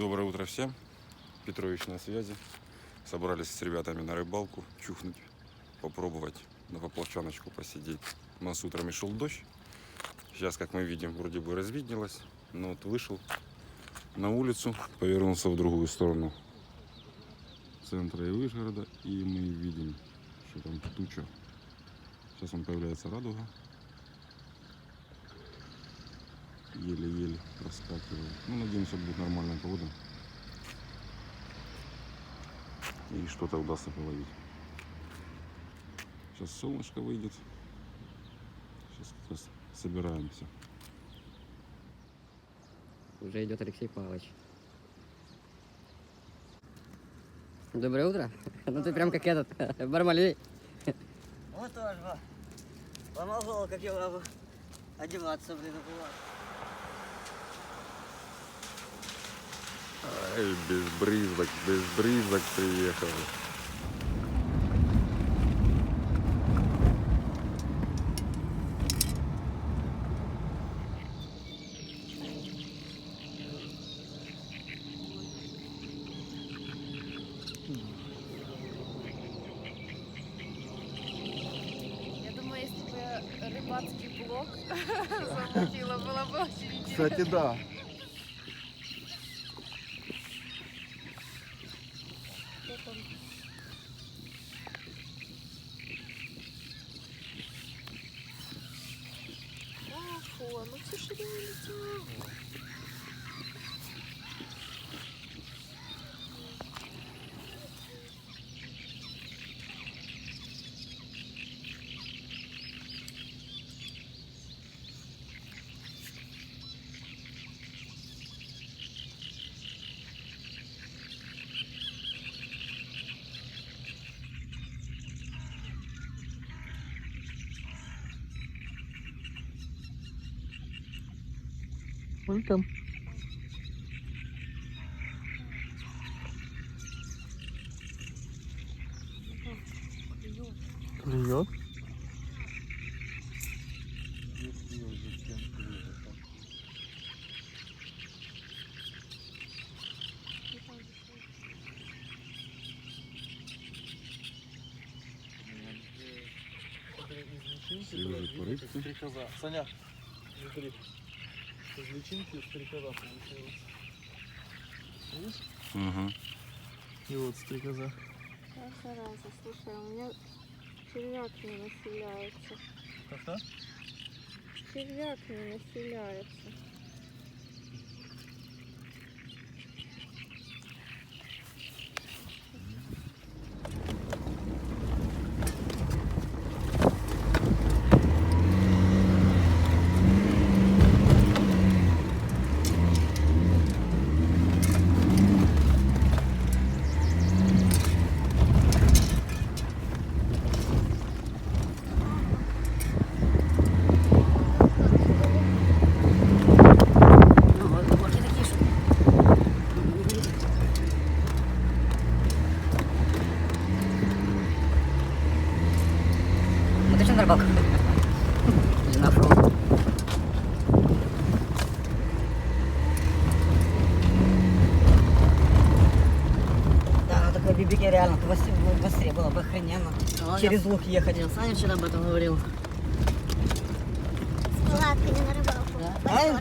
Доброе утро всем. Петрович на связи. Собрались с ребятами на рыбалку, чухнуть, попробовать на поплавчаночку посидеть. У нас утром и шел дождь. Сейчас, как мы видим, вроде бы развиднелось. Но вот вышел на улицу, повернулся в другую сторону центра и Вышгорода. И мы видим, что там туча. Сейчас он появляется радуга. Еле-еле проскакивает. Ну, надеемся, будет нормальная погода. И что-то удастся половить. Сейчас солнышко выйдет. Сейчас как раз собираемся. Уже идет Алексей Павлович. Доброе утро. Ну ты прям как этот, Бармалей. Вот тоже. Помогал, как я одеваться, блин, было. Ай, без брызок приехал. Я думаю, если бы рыбацкий блог замутила, было бы очень интересно. Кстати, да. Что там? А, фу, оно все шевелится. Welcome. Клюет. Свежие порыбки. Стрекоза. Саня, смотри. Из личинки стрекоза получилась. Видишь? Ага. И вот стрекоза. Зараза, слушай, у меня червяк не населяется. Как-то? Червяк не населяется. Ну, вот такие штуки. Мы точно на рыбалку? Или на фронт? Да, на такой бибике реально быстрее было бы охрененно. Через луг ехать. Саня вчера об этом говорил. С палатками на рыбалку. А,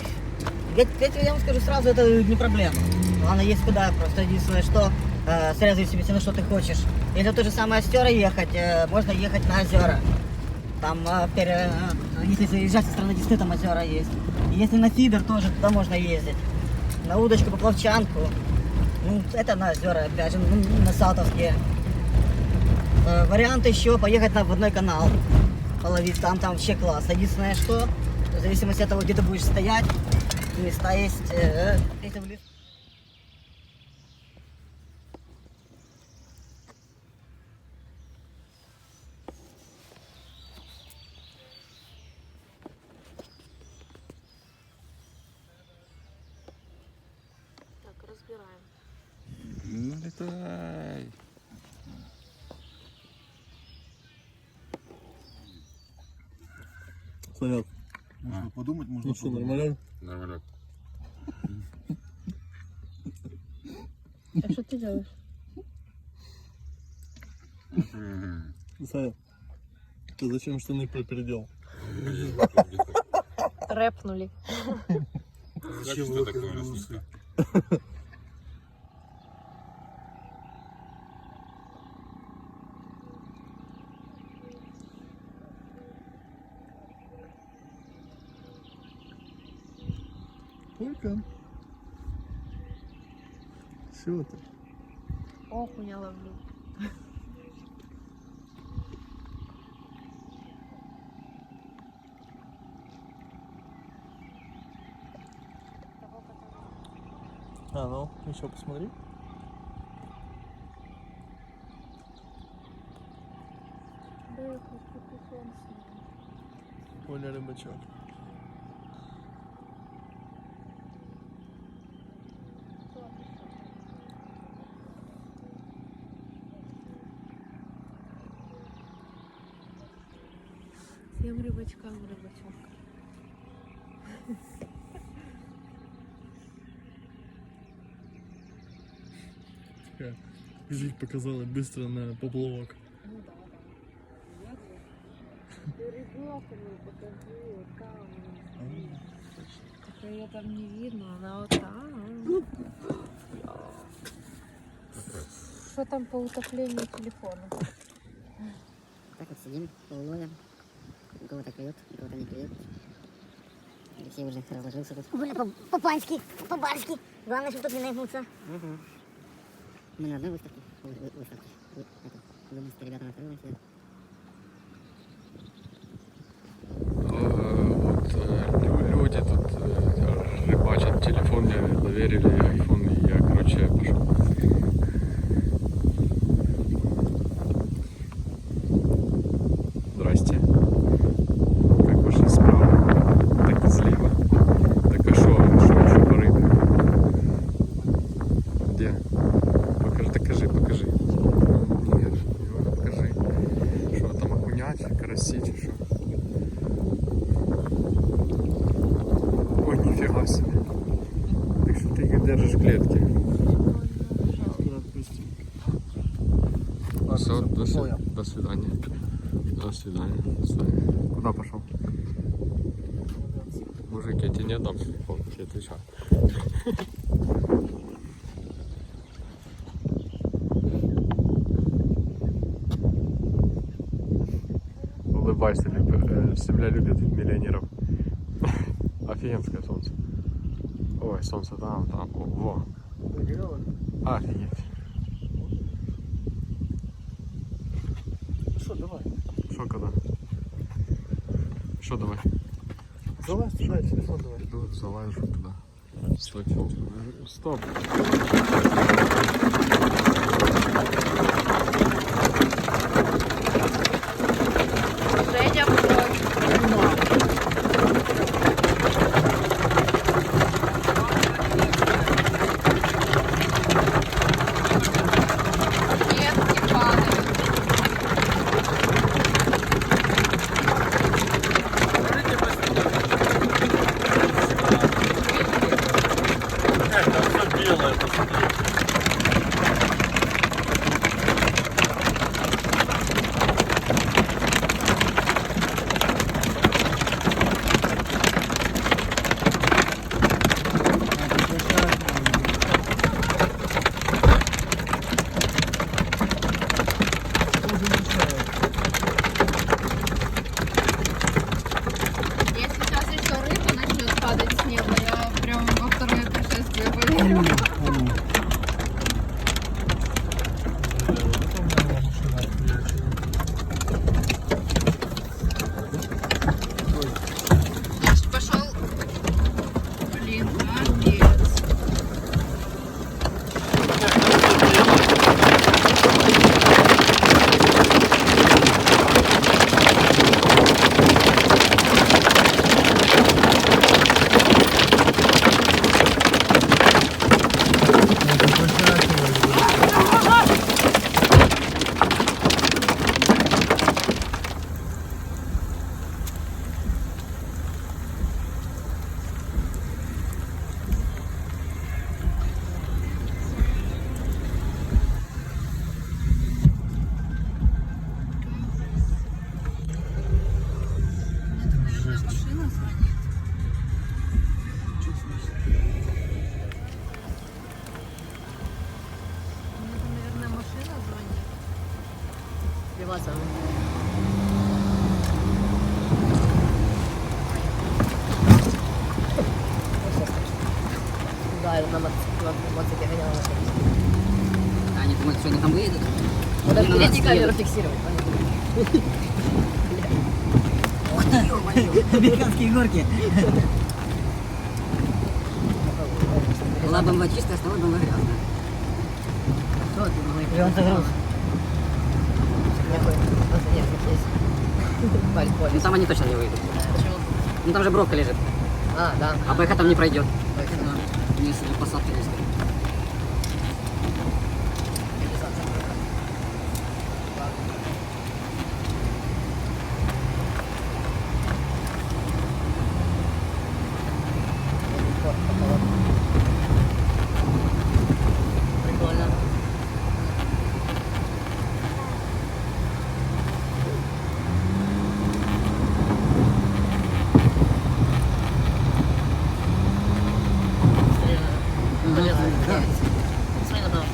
я вам скажу сразу, это не проблема. Главное, есть куда, просто единственное, что сразу себе на что ты хочешь. Если в то же самое озера ехать, можно ехать на озера. Там, если заезжать со стороны Десны, там озера есть. И если на фидер, тоже туда можно ездить. На удочку, поплавчанку. Ну, это на озера, опять же, ну, на Салтовские. Вариант еще поехать на водной канал. Половить там вообще класс. Единственное, что, в зависимости от того, где ты будешь стоять, места есть, если в лес. Так, разбираем. Налетай. Санек, можно подумать, можно Ну что, нормально? Нормально. А что ты делаешь? Саня, ты зачем штаны припердел? Рэпнули. Качество такое у нас. Только. Чего ты? Окуня ловлю. А, ну, еще посмотри. Коля Рыбачок. Всем рыбачкам рыбачок. Такая жизнь показала быстро на поплавок. Ну да, да. Ты ребенку покажи, вот там. Только ее там не видно, она вот там. Что там по утоплению телефона? Так вот сидим, уловим. Кого-то клюет, кого-то не клюет. Алексей уже разложился тут. Гуля по-пански, по-барски. Главное, чтобы тут не наебнуться. Мы на одной выставке. Думаю, что ребята на второй сидят. Люди тут рыбачат, телефон мне доверили, айфон, и я, короче, пошел. Здрасте. Как ваши справа? Так и слева. Так а шо еще по рыбе? Где? Покажи. Нет, покажи. Что там, окунять, карасить, что? Ой, нифига себе. Так что ты их держишь в клетке. Скоро отпустим. Все, до понял. свидания. До свидания. Куда пошел? Мужик, я тебе не отдам телефон, я отвечаю. Улыбайся, земля любит миллионеров. Офигенское солнце. Ой, солнце там. О, во. Офигеть. Что, давай. Что когда? Что давай? Давай, стреляй, телефон давай. Иду, залажу туда. Стой. Стоп. Женя против. Нет, не падай. Там все белое, посмотри. Да, на мотоцикле гоняла. А они думают, что они там выедут? Надо Они на впереди нас камеру едут. фиксировать. Американские горки. Была бомба чистая, стала бомба грязная. Что ты думаешь? И он загруз. Какой? Нет, здесь. Ну там они точно не выйдут. Почему? Ну там же бровка лежит. А, да. А БХ там не пройдет. Точно. Если посадка низкая. Прикольно. Смотри на дорогу.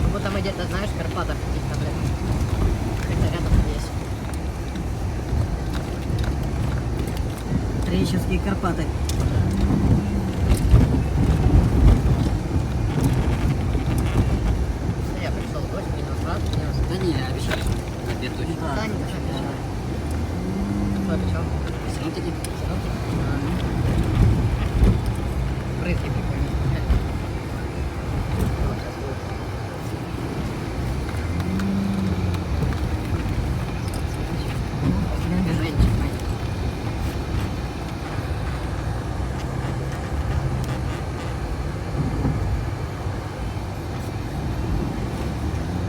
Как будто мы где-то, знаешь, в Карпатах каких-то, блин. Как-то рядом здесь. Троещинские Карпаты. Я пришел дождь, минус 20, минус. Да не, обещали, что обед точно. Да, не точно обещаю. Что обещал? Синоптики. Брызги прикольные. Вот сейчас будет. Движенчик, знаете.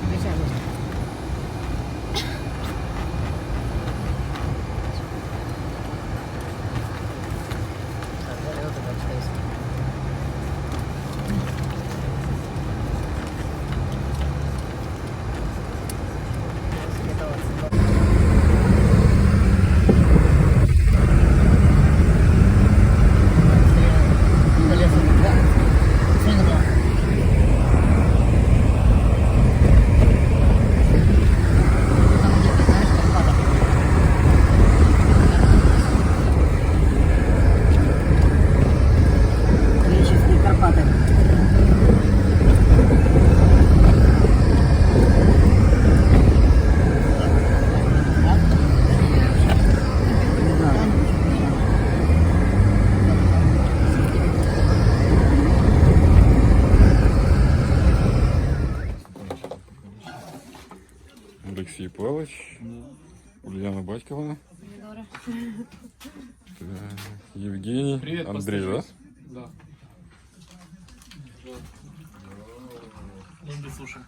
Включай музыку. Так, 2 минуты 24 секунды. Троещинские Карпаты. Алексей Павлович, Ульяна Батьковна, так, Евгений, Привет, Андрей, да? постараюсь. Да. Мы слушаем.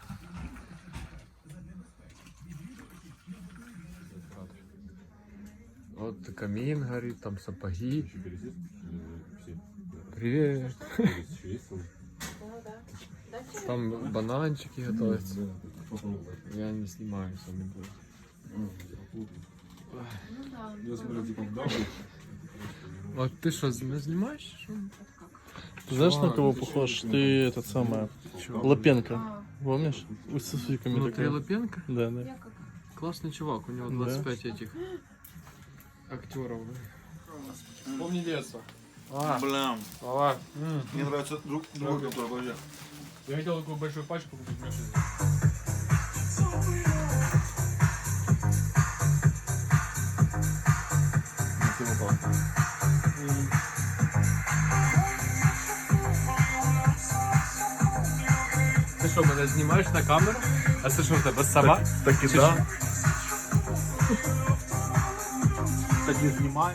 Вот камин горит, там сапоги. Привет. Там бананчики готовятся. Я не снимаю, сами буду. А ты что, снимаешь? Ты знаешь, на Чувак, кого ты похож? что, Ты этот самый Лапенко. Помнишь? С усиками Внутри такой. Лапенко? Да, да. Классный чувак, у него Да. 25 этих актеров. Помни детство. А, Блям, давай. мне нравится другой, который подожди. Я хотел такую большую пачку купить. Ти що, мене знімаєш на камеру? А це що в тебе сама? Так і Чи да. що? Так і знімай.